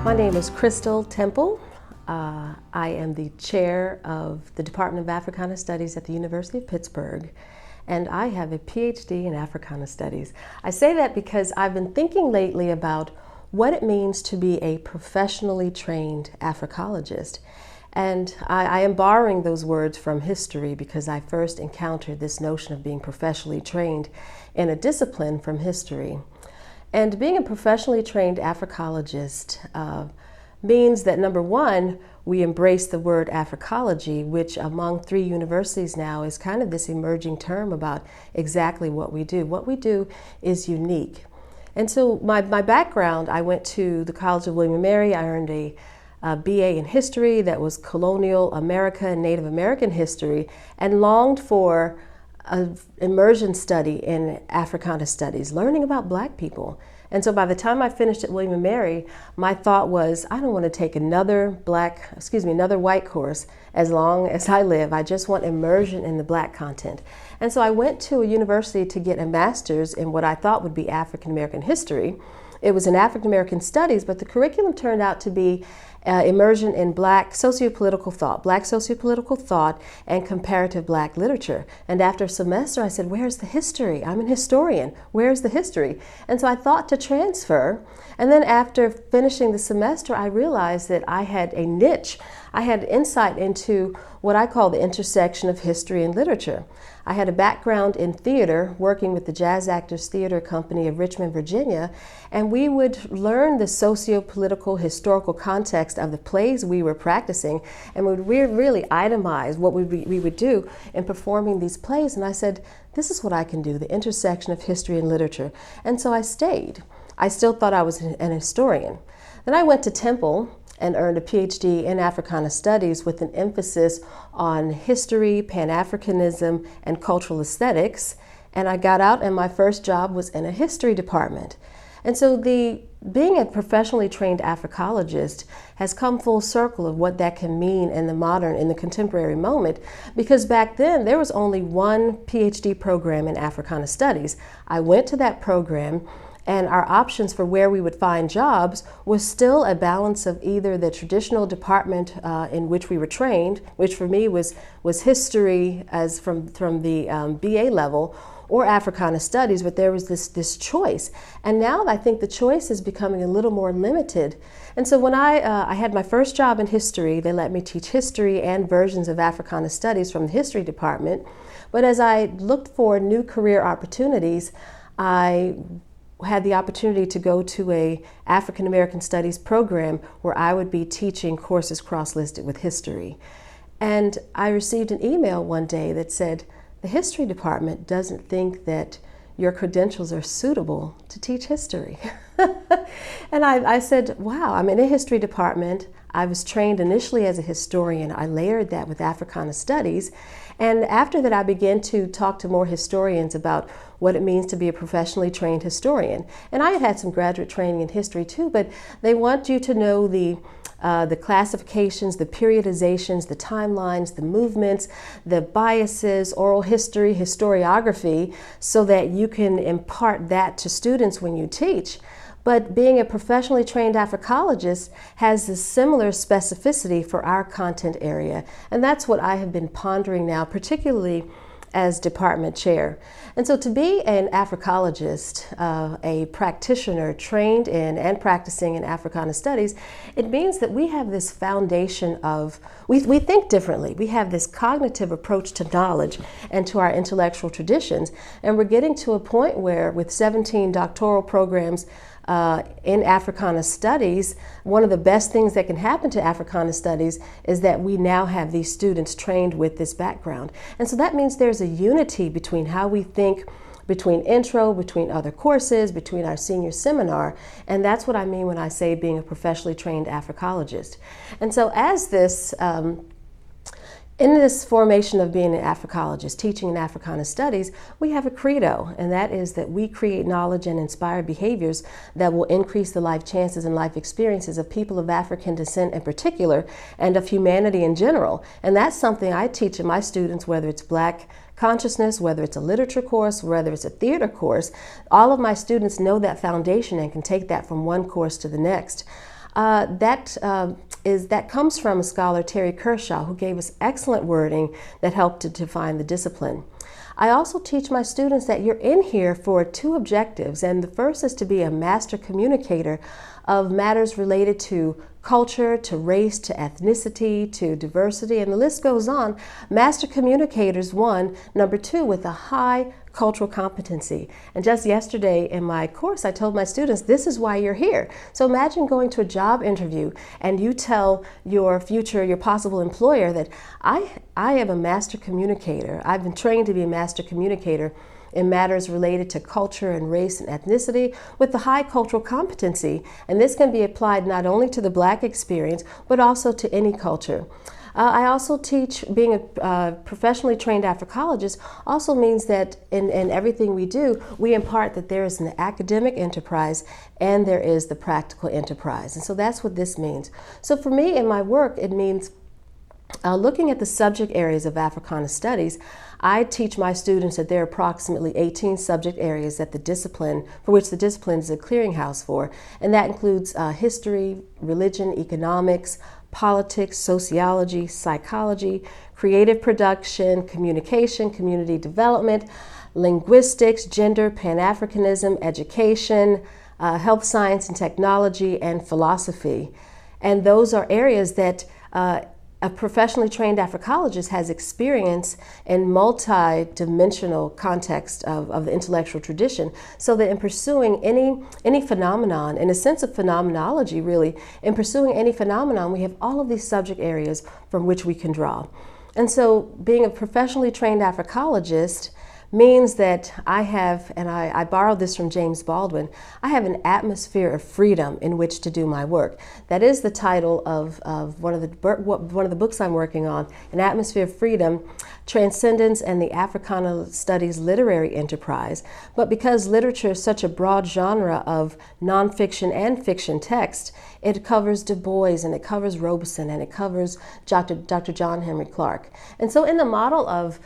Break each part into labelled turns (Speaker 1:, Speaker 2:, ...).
Speaker 1: My name is Christel Temple. I am the chair of the Department of Africana Studies at the University of Pittsburgh, and I have a PhD in Africana Studies. I say that because I've been thinking lately about what it means to be a professionally trained Africologist. And I am borrowing those words from history because I first encountered this notion of being professionally trained in a discipline from history. And being a professionally trained Africologist means that, number one, we embrace the word Africology, which among 3 universities now is kind of this emerging term about exactly what we do. What we do is unique. And so my background, I went to the College of William & Mary. I earned a BA in history that was colonial America and Native American history, and longed for an immersion study in Africana Studies, learning about Black people. And so by the time I finished at William & Mary, my thought was, I don't want to take another white course as long as I live. I just want immersion in the Black content. And so I went to a university to get a master's in what I thought would be African American history. It was in African American studies, but the curriculum turned out to be immersion in Black sociopolitical thought and comparative Black literature. And after a semester, I said, where's the history? I'm an historian. Where's the history? And so I thought to transfer. And then after finishing the semester, I realized that I had a niche. I had insight into what I call the intersection of history and literature. I had a background in theater, working with the Jazz Actors Theater Company of Richmond, Virginia, and we would learn the socio-political historical context of the plays we were practicing, and we would really itemize what we would do in performing these plays. And I said, this is what I can do, the intersection of history and literature. And so I stayed. I still thought I was an historian. Then I went to Temple and earned a PhD in Africana Studies with an emphasis on history, Pan-Africanism, and cultural aesthetics. And I got out and my first job was in a history department. And so being a professionally trained Africologist has come full circle of what that can mean in the contemporary moment, because back then there was only one PhD program in Africana Studies. I went to that program, and our options for where we would find jobs was still a balance of either the traditional department in which we were trained, which for me was history as from the BA level, or Africana Studies, but there was this choice. And now I think the choice is becoming a little more limited. And so when I had my first job in history, they let me teach history and versions of Africana Studies from the history department. But as I looked for new career opportunities, I had the opportunity to go to a African American Studies program where I would be teaching courses cross-listed with history. And I received an email one day that said, the history department doesn't think that your credentials are suitable to teach history. And I said, wow, I'm in a history department. I was trained initially as a historian. I layered that with Africana Studies. And after that, I began to talk to more historians about what it means to be a professionally trained historian. And I had some graduate training in history too, but they want you to know the classifications, the periodizations, the timelines, the movements, the biases, oral history, historiography, so that you can impart that to students when you teach. But being a professionally trained Africologist has a similar specificity for our content area. And that's what I have been pondering now, particularly as department chair. And so to be an Africologist, a practitioner trained in and practicing in Africana Studies, it means that we have this foundation of, we think differently. We have this cognitive approach to knowledge and to our intellectual traditions. And we're getting to a point where with 17 doctoral programs in Africana Studies, one of the best things that can happen to Africana Studies is that we now have these students trained with this background. And so that means there's a unity between how we think, between intro, between other courses, between our senior seminar. And that's what I mean when I say being a professionally trained Africologist. And so as this, in this formation of being an Africologist, teaching in Africana Studies, we have a credo, and that is that we create knowledge and inspire behaviors that will increase the life chances and life experiences of people of African descent in particular, and of humanity in general. And that's something I teach to my students, whether it's Black consciousness, whether it's a literature course, whether it's a theater course. All of my students know that foundation and can take that from one course to the next. That comes from a scholar, Terry Kershaw, who gave us excellent wording that helped to define the discipline. I also teach my students that you're in here for two objectives, and the first is to be a master communicator of matters related to culture, to race, to ethnicity, to diversity, and the list goes on. Master communicators, one. Number two, with a high cultural competency. And just yesterday in my course, I told my students, this is why you're here. So imagine going to a job interview and you tell your possible employer that I am a master communicator. I've been trained to be a master communicator in matters related to culture and race and ethnicity with the high cultural competency. And this can be applied not only to the Black experience, but also to any culture. I also teach, being a professionally trained Africologist also means that in everything we do, we impart that there is an academic enterprise and there is the practical enterprise. And so that's what this means. So for me in my work, it means looking at the subject areas of Africana Studies. I teach my students that there are approximately 18 subject areas that for which the discipline is a clearinghouse for, and that includes history, religion, economics, politics, sociology, psychology, creative production, communication, community development, linguistics, gender, Pan-Africanism, education, health science and technology, and philosophy. And those are areas that a professionally trained Africologist has experience in multi-dimensional context of the intellectual tradition, so that in pursuing any phenomenon, in a sense of phenomenology really, in pursuing any phenomenon, we have all of these subject areas from which we can draw. And so being a professionally trained Africologist means that I have, and I borrowed this from James Baldwin, I have an atmosphere of freedom in which to do my work. That is the title of one of the books I'm working on, An Atmosphere of Freedom, Transcendence and the Africana Studies Literary Enterprise. But because literature is such a broad genre of nonfiction and fiction text, it covers Du Bois and it covers Robeson and it covers Dr. John Henry Clark. And so in the model of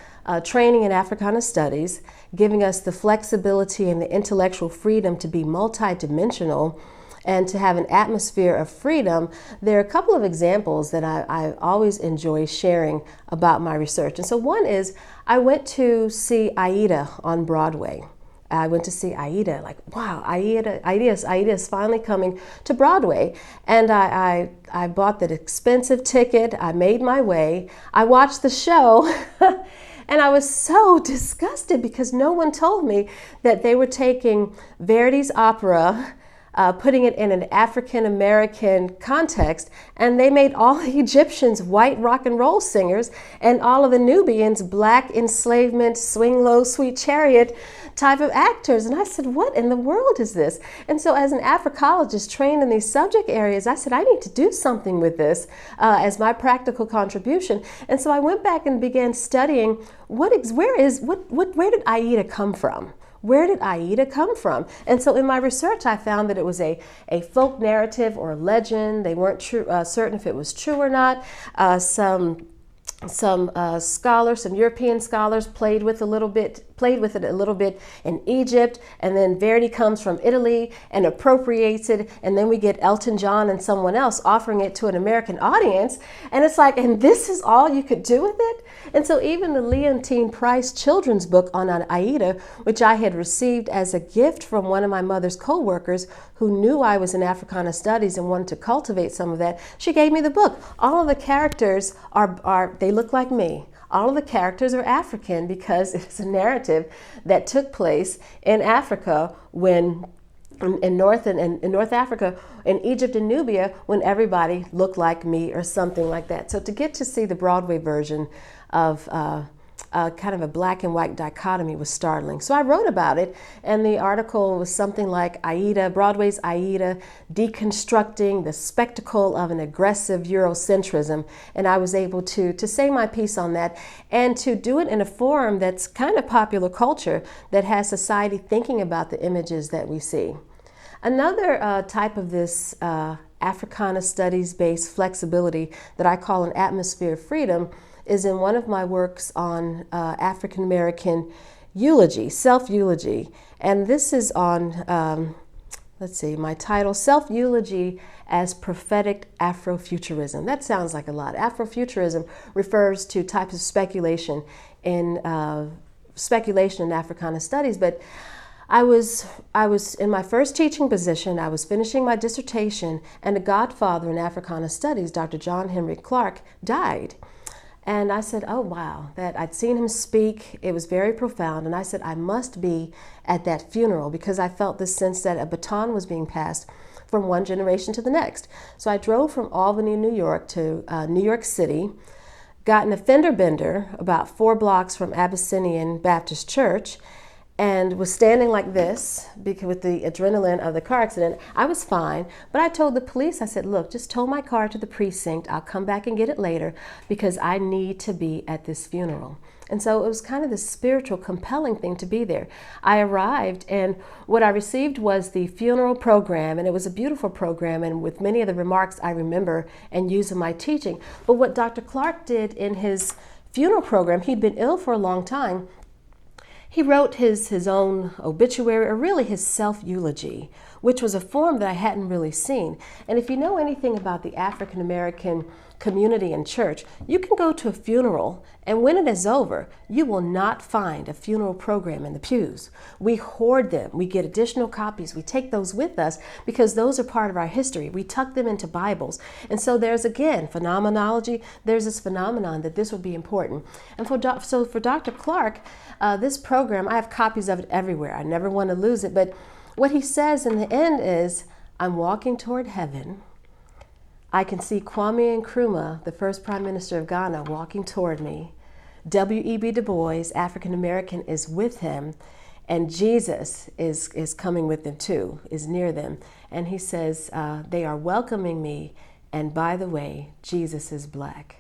Speaker 1: training in Africana Studies, giving us the flexibility and the intellectual freedom to be multidimensional and to have an atmosphere of freedom, there are a couple of examples that I always enjoy sharing about my research. And so one is, I went to see Aida on Broadway. I went to see Aida, like, wow, Aida is finally coming to Broadway. And I bought that expensive ticket, I made my way, I watched the show, and I was so disgusted because no one told me that they were taking Verdi's opera, putting it in an African American context, and they made all the Egyptians white rock and roll singers and all of the Nubians Black enslavement, swing low, sweet chariot type of actors. And I said, what in the world is this? And so as an Africologist trained in these subject areas, I said, I need to do something with this as my practical contribution. And so I went back and began studying where did Aida come from? Where did Aida come from? And so in my research, I found that it was a folk narrative or legend. They weren't certain if it was true or not. Some scholars, some European scholars played with it a little bit in Egypt, and then Verdi comes from Italy and appropriates it, and then we get Elton John and someone else offering it to an American audience, and it's like, and this is all you could do with it? And so even the Leontine Price children's book on Aida, which I had received as a gift from one of my mother's co-workers who knew I was in Africana Studies and wanted to cultivate some of that, she gave me the book. All of the characters they look like me. All of the characters are African because it's a narrative that took place in Africa when, in North Africa, in Egypt and Nubia, when everybody looked like me or something like that. So to get to see the Broadway version of kind of a black and white dichotomy was startling. So I wrote about it, and the article was something like Broadway's Aida, deconstructing the spectacle of an aggressive Eurocentrism. And I was able to say my piece on that and to do it in a forum that's kind of popular culture that has society thinking about the images that we see. Another type of this Africana Studies-based flexibility that I call an atmosphere of freedom is in one of my works on African American eulogy, self-eulogy. And this is on, let's see, my title, Self-Eulogy as Prophetic Afrofuturism. That sounds like a lot. Afrofuturism refers to types of speculation in Africana Studies, but I was in my first teaching position. I was finishing my dissertation, and a godfather in Africana Studies, Dr. John Henry Clark, died. And I said, oh wow, that I'd seen him speak. It was very profound. And I said, I must be at that funeral, because I felt this sense that a baton was being passed from one generation to the next. So I drove from Albany, New York to New York City, got in a fender bender about 4 blocks from Abyssinian Baptist Church, and was standing like this because with the adrenaline of the car accident. I was fine, but I told the police, I said, look, just tow my car to the precinct. I'll come back and get it later because I need to be at this funeral. And so it was kind of this spiritual, compelling thing to be there. I arrived, and what I received was the funeral program, and it was a beautiful program, and with many of the remarks I remember and use in my teaching. But what Dr. Clark did in his funeral program, he'd been ill for a long time. He wrote his own obituary, or really his self-eulogy, which was a form that I hadn't really seen. And if you know anything about the African American community and church, you can go to a funeral, and when it is over, you will not find a funeral program in the pews. We hoard them. We get additional copies. We take those with us because those are part of our history. We tuck them into Bibles. And so there's, again, phenomenology. There's this phenomenon that this would be important. And for Dr. Clark, this program, I have copies of it everywhere. I never want to lose it. But what he says in the end is, I'm walking toward heaven. I can see Kwame Nkrumah, the first Prime Minister of Ghana, walking toward me. W.E.B. Du Bois, African American, is with him, and Jesus is coming with them too, is near them. And he says, they are welcoming me, and by the way, Jesus is black.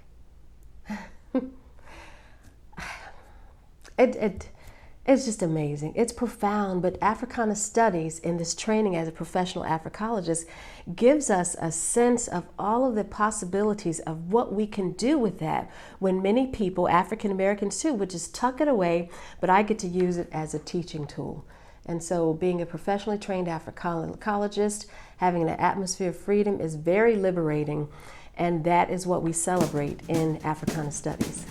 Speaker 1: It's just amazing. It's profound, but Africana Studies in this training as a professional Africologist gives us a sense of all of the possibilities of what we can do with that when many people, African Americans too, would just tuck it away, but I get to use it as a teaching tool. And so being a professionally trained Africologist, having an atmosphere of freedom is very liberating, and that is what we celebrate in Africana Studies.